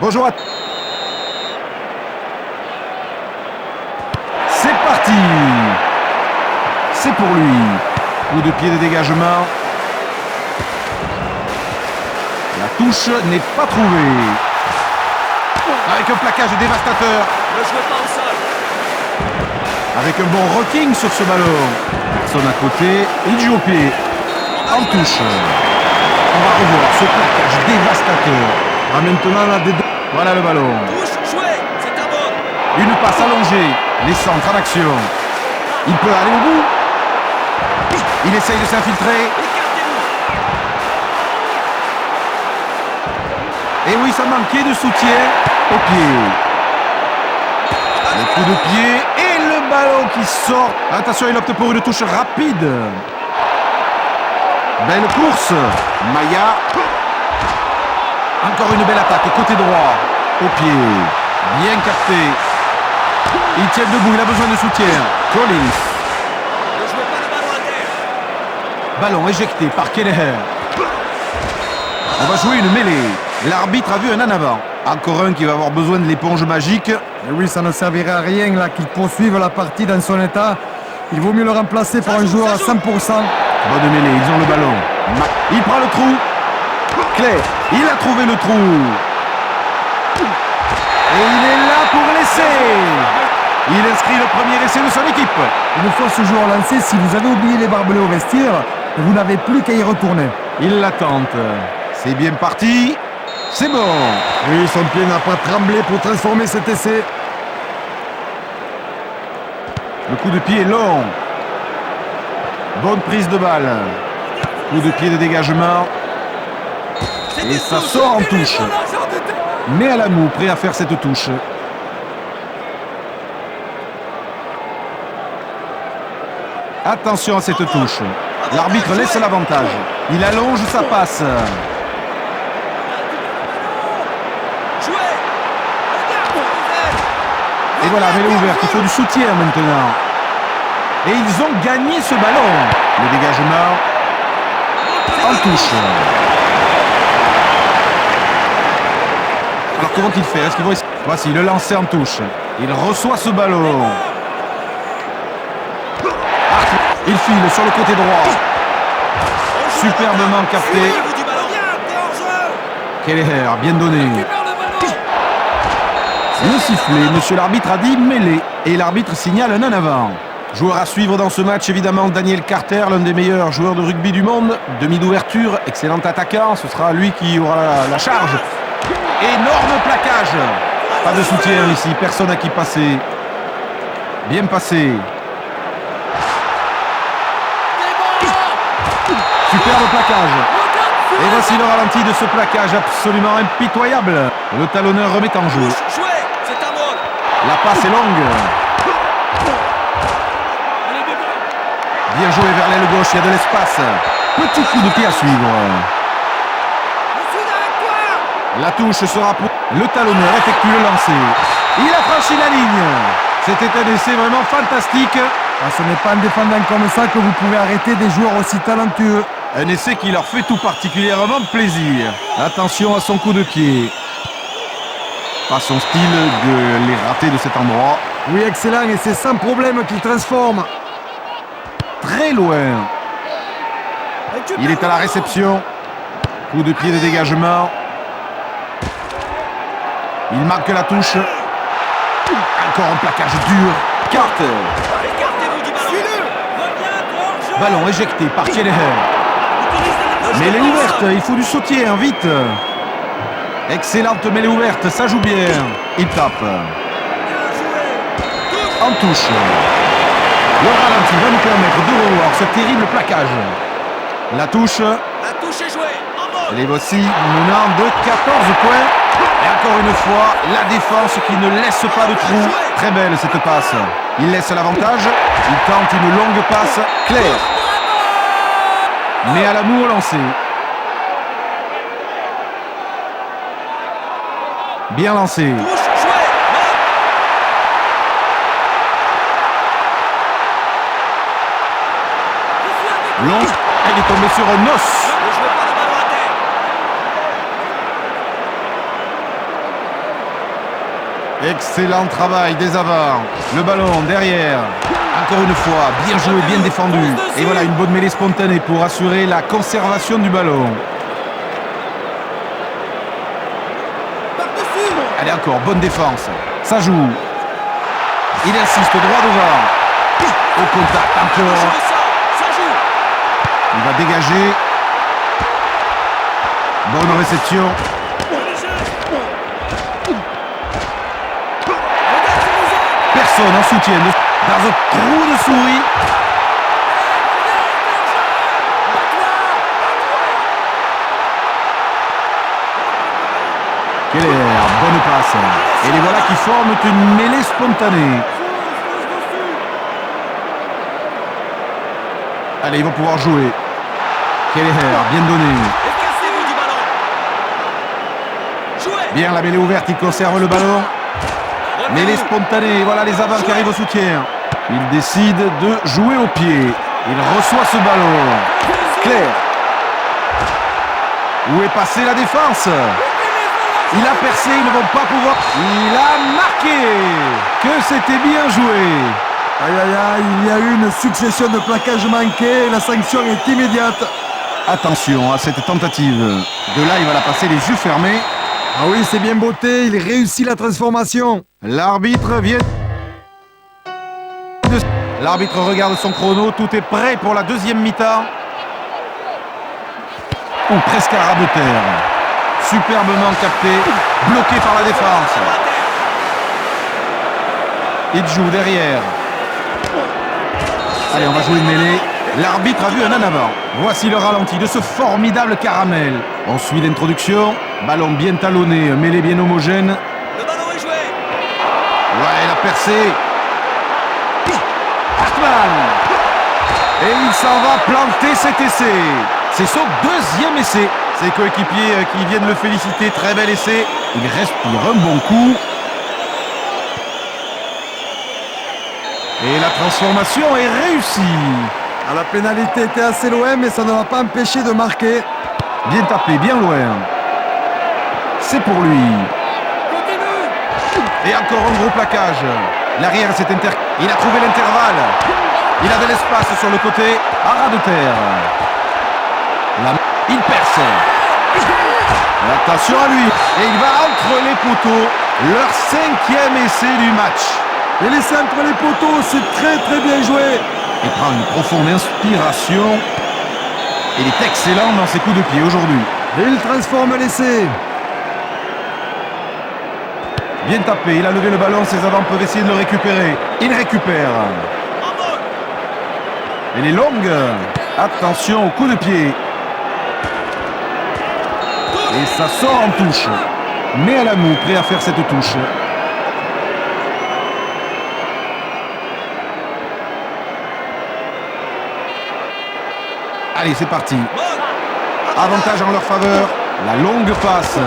Bonjour à... C'est parti. C'est pour lui. Coup de pied de dégagement. La touche n'est pas trouvée. Avec un plaquage dévastateur. Ne jouez pas au sol. Avec un bon rocking sur ce ballon. Personne à côté. Il joue au pied. En touche. On va revoir ce plaquage dévastateur. Ah, maintenant là, voilà le ballon. Touche, jouez, c'est un bon. Une passe allongée. Les centres en action. Il peut aller au bout. Il essaye de s'infiltrer. Écartez-vous. Et oui, ça manquait de soutien au pied. Le coup de pied et le ballon qui sort. Attention, il opte pour une touche rapide. Belle course. Maya. Encore une belle attaque côté droit. Au pied. Bien capté. Il tient debout, il a besoin de soutien. Collins. Ne jouez pas le ballon à terre. Ballon éjecté par Kelleher. On va jouer une mêlée. L'arbitre a vu un en avant. Encore un qui va avoir besoin de l'éponge magique. Et oui, ça ne servirait à rien là qu'il poursuive la partie dans son état. Il vaut mieux le remplacer par un joueur à 100%. Bonne mêlée, ils ont le ballon. Il prend le trou. Clay, il a trouvé le trou. Et il est là pour l'essai. Il inscrit le premier essai de son équipe. Une fois ce joueur lancé, si vous avez oublié les barbelés au vestiaire, vous n'avez plus qu'à y retourner. Il l'attente. C'est bien parti. C'est bon. Oui, son pied n'a pas tremblé pour transformer cet essai. Le coup de pied est long. Bonne prise de balle. Coup de pied de dégagement. Et ça sort en touche. Mais à la moue, prêt à faire cette touche. Attention à cette touche. L'arbitre laisse l'avantage. Il allonge sa passe. Et voilà, elle est ouverte. Il faut du soutien maintenant. Et ils ont gagné ce ballon. Le dégagement en touche. Alors comment il fait? Est-ce qu'il va... Voici le lancer en touche. Il reçoit ce ballon. Il file sur le côté droit. Superbement capté. Kelleher, bien donné. Le sifflet, monsieur l'arbitre a dit mêlée. Et l'arbitre signale un en avant. Joueur à suivre dans ce match, évidemment, Daniel Carter, l'un des meilleurs joueurs de rugby du monde. Demi d'ouverture, excellent attaquant. Ce sera lui qui aura la charge. Énorme plaquage. Pas de soutien ici, personne à qui passer. Bien passé. Superbe plaquage. Et voici le ralenti de ce plaquage absolument impitoyable. Le talonneur remet en jeu. La passe est longue. Bien joué vers l'aile gauche, il y a de l'espace. Petit coup de pied à suivre. La touche sera pour... Le talonneur effectue le lancer. Il a franchi la ligne. C'était un essai vraiment fantastique. Ah, ce n'est pas en défendant comme ça que vous pouvez arrêter des joueurs aussi talentueux. Un essai qui leur fait tout particulièrement plaisir. Attention à son coup de pied. Pas son style de les rater de cet endroit. Oui, excellent, et c'est sans problème qu'il transforme. Très loin. Il est à la réception. Coup de pied de dégagement. Il marque la touche. Encore un plaquage dur. Carter. Ballon éjecté par Kelleher. Mais elle est ouverte, il faut du soutien, vite. Excellente mêlée ouverte, ça joue bien. Il tape. En touche. Le ralenti va nous permettre de revoir ce terrible plaquage. La touche. La touche est jouée. Les voici menant de 14 points. Et encore une fois, la défense qui ne laisse pas de trou. Très belle cette passe. Il laisse l'avantage. Il tente une longue passe. Claire. Mais à la moue au lancer. Bien lancé. Long. Elle est tombée sur un os. Excellent travail des avants. Le ballon derrière. Encore une fois, bien joué, bien défendu. Et voilà, une bonne mêlée spontanée pour assurer la conservation du ballon. Allez, encore, bonne défense. Ça joue. Il insiste droit devant. Au contact, encore. Il va dégager. Bonne réception. Personne en soutien dans un trou de souris. Keller, bonne passe. Et les voilà qui forment une mêlée spontanée. Allez, ils vont pouvoir jouer. Keller, bien donné. Bien la mêlée ouverte, il conserve le ballon. Mêlée spontanée, voilà les avants qui arrivent au soutien. Il décide de jouer au pied. Il reçoit ce ballon. Claire. Où est passée la défense? Il a percé, ils ne vont pas pouvoir. Il a marqué. Que c'était bien joué. Aïe aïe aïe, il y a eu une succession de plaquages manqués. La sanction est immédiate. Attention à cette tentative. De là, il va la passer les yeux fermés. Ah oui, c'est bien botté, il réussit la transformation. L'arbitre vient... L'arbitre regarde son chrono, tout est prêt pour la deuxième mi-temps. Ou presque à ras de terre. Superbement capté, bloqué par la défense. Il joue derrière. Allez, on va jouer une mêlée. L'arbitre a vu un en avant. Voici le ralenti de ce formidable caramel. On suit l'introduction. Ballon bien talonné, mêlée bien homogène. Le ballon est joué. Ouais, il a percé. Hartmann. Et il s'en va planter cet essai. C'est son deuxième essai. Ses coéquipiers qui viennent le féliciter. Très bel essai. Il respire un bon coup. Et la transformation est réussie. Ah, la pénalité était assez loin, mais ça ne l'a pas empêché de marquer. Bien tapé, bien loin. C'est pour lui. Et encore un gros plaquage. L'arrière, il a trouvé l'intervalle. Il a de l'espace sur le côté. À ras de terre. Il perce. Attention à lui. Et il va entre les poteaux. Leur 5e essai du match. Et l'essai entre les poteaux, c'est très très bien joué. Il prend une profonde inspiration. Il est excellent dans ses coups de pied aujourd'hui. Et il transforme l'essai. Bien tapé, il a levé le ballon, ses avants peuvent essayer de le récupérer. Il récupère. Elle est longue. Attention au coup de pied. Et ça sort en touche. Mais à la moue, prêt à faire cette touche. Allez, c'est parti. Avantage en leur faveur. La longue passe.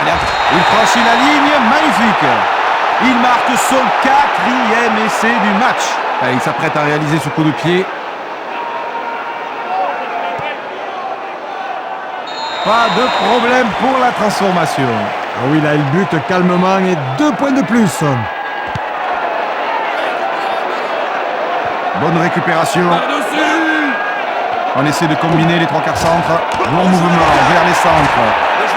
Allez, il franchit la ligne. Magnifique. Il marque son 4e essai du match. Allez, il s'apprête à réaliser ce coup de pied. Pas de problème pour la transformation. Ah oui, là, il bute calmement et 2 points de plus. Bonne récupération. On essaie de combiner les 3/4 centres. Bon mouvement vers les centres.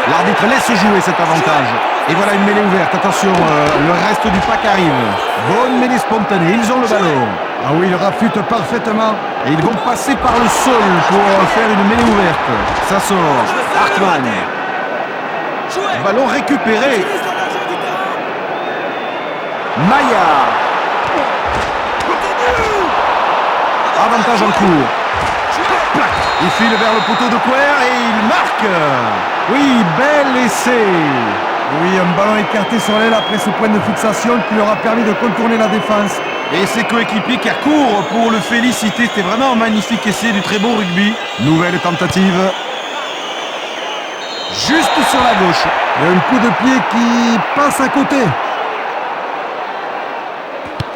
L'arbitre laisse jouer cet avantage. Et voilà une mêlée ouverte. Attention, le reste du pack arrive. Bonne mêlée spontanée. Ils ont le ballon. Ah oui, il rafute parfaitement. Et ils vont passer par le sol pour faire une mêlée ouverte. Ça sort. Hartmann. Ballon récupéré. Maya. Avantage en cours. Il file vers le poteau de Couer et il marque. Oui, bel essai. Oui, un ballon écarté sur l'aile après ce point de fixation qui leur a permis de contourner la défense. Et ses coéquipiers qui accourent pour le féliciter. C'était vraiment un magnifique essai, du très beau rugby. Nouvelle tentative. Juste sur la gauche. Et un coup de pied qui passe à côté.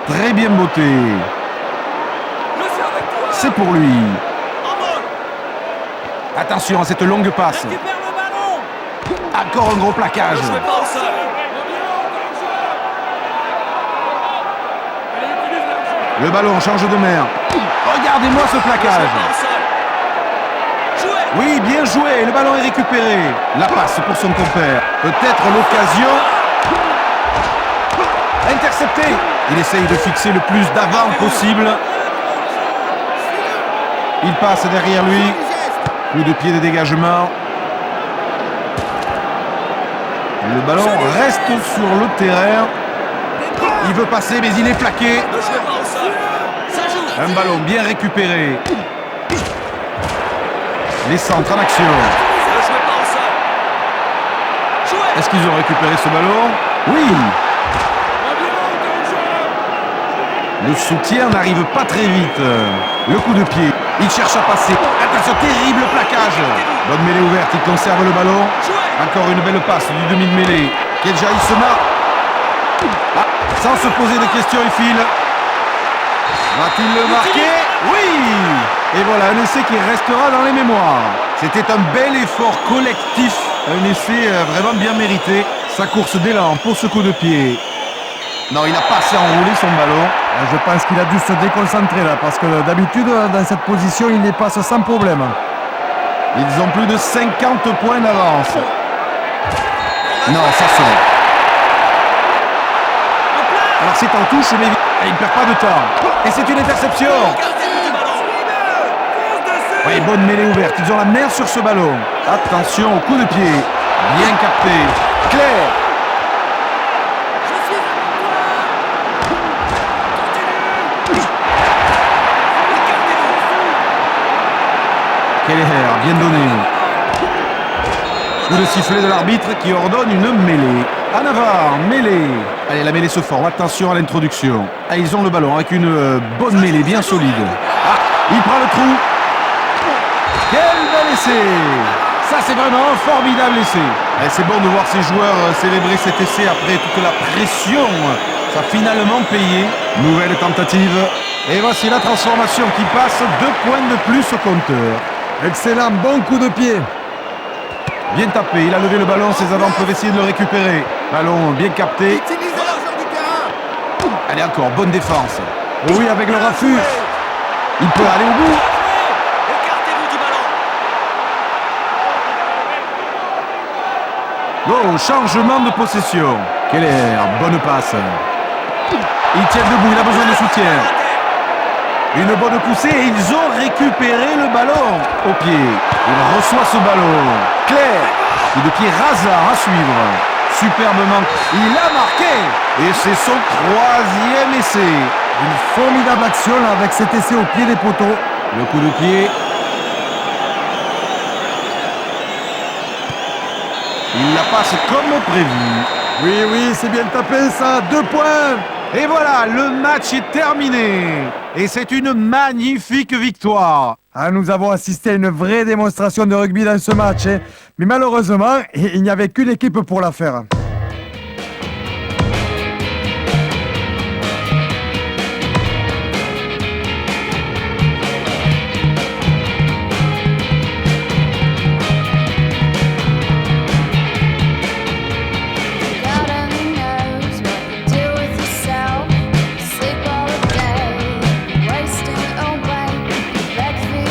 Très bien botté. C'est pour lui. Attention à cette longue passe. Encore un gros plaquage. Ne jouez pas au sol. Le ballon change de main. Regardez-moi ce Ne jouez plaquage. pas au sol. Jouez. Oui, bien joué. Le ballon est récupéré. La passe pour son compère. Peut-être l'occasion. Intercepté. Il essaye de fixer le plus d'avant possible. Il passe derrière lui. Coup de pied de dégagement. Le ballon reste sur le terrain. Il veut passer, mais il est plaqué. Ne jouez pas au sol. Ça joue. Un ballon bien récupéré. Les centres en action. Ne jouez pas au sol. Jouez. Est-ce qu'ils ont récupéré ce ballon? Oui. Le soutien n'arrive pas très vite. Le coup de pied. Il cherche à passer. Attention, terrible plaquage. Bonne mêlée ouverte, il conserve le ballon. Encore une belle passe du demi de mêlée. Quel jaillissement. Ah, sans se poser de questions, il file. Va-t-il le marquer? Oui. Et voilà, un essai qui restera dans les mémoires. C'était un bel effort collectif. Un essai vraiment bien mérité. Sa course d'élan pour ce coup de pied. Non, il n'a pas assez enroulé son ballon. Je pense qu'il a dû se déconcentrer là, parce que d'habitude, dans cette position, il les passe sans problème. Ils ont plus de 50 points d'avance. Non, ça sort. Alors c'est en touche, mais il ne perd pas de temps. Et c'est une interception. Gardez-vous du ballon. Oui, bonne mêlée ouverte. Ils ont la main sur ce ballon. Attention au coup de pied. Bien capté. Claire. Keller, bien donné. Coup de sifflet de l'arbitre qui ordonne une mêlée. En avant, mêlée. Allez, la mêlée se forme. Attention à l'introduction. Ah, ils ont le ballon avec une bonne mêlée bien solide. Ah, il prend le trou. Quel bel essai. Ça, c'est vraiment un formidable essai. Et c'est bon de voir ces joueurs célébrer cet essai après toute la pression. Ça a finalement payé. Nouvelle tentative. Et voici la transformation qui passe 2 points de plus au compteur. Excellent, bon coup de pied. Bien tapé, il a levé le ballon, ses avants peuvent essayer de le récupérer. Ballon bien capté. Allez encore, bonne défense. Oui, avec le raffut. Il peut aller au bout. Écartez-vous du ballon. Oh, changement de possession. Keller, bonne passe. Il tient debout, il a besoin de soutien. Une bonne poussée et ils ont récupéré le ballon au pied. Il reçoit ce ballon. Claire, coup de pied rasant à suivre. Superbement, il a marqué. Et c'est son 3e essai. Une formidable action là, avec cet essai au pied des poteaux. Le coup de pied. Il la passe comme prévu. Oui, c'est bien tapé ça. 2 points. Et voilà, le match est terminé. Et c'est une magnifique victoire. Ah, nous avons assisté à une vraie démonstration de rugby dans ce match. Mais malheureusement, il n'y avait qu'une équipe pour la faire.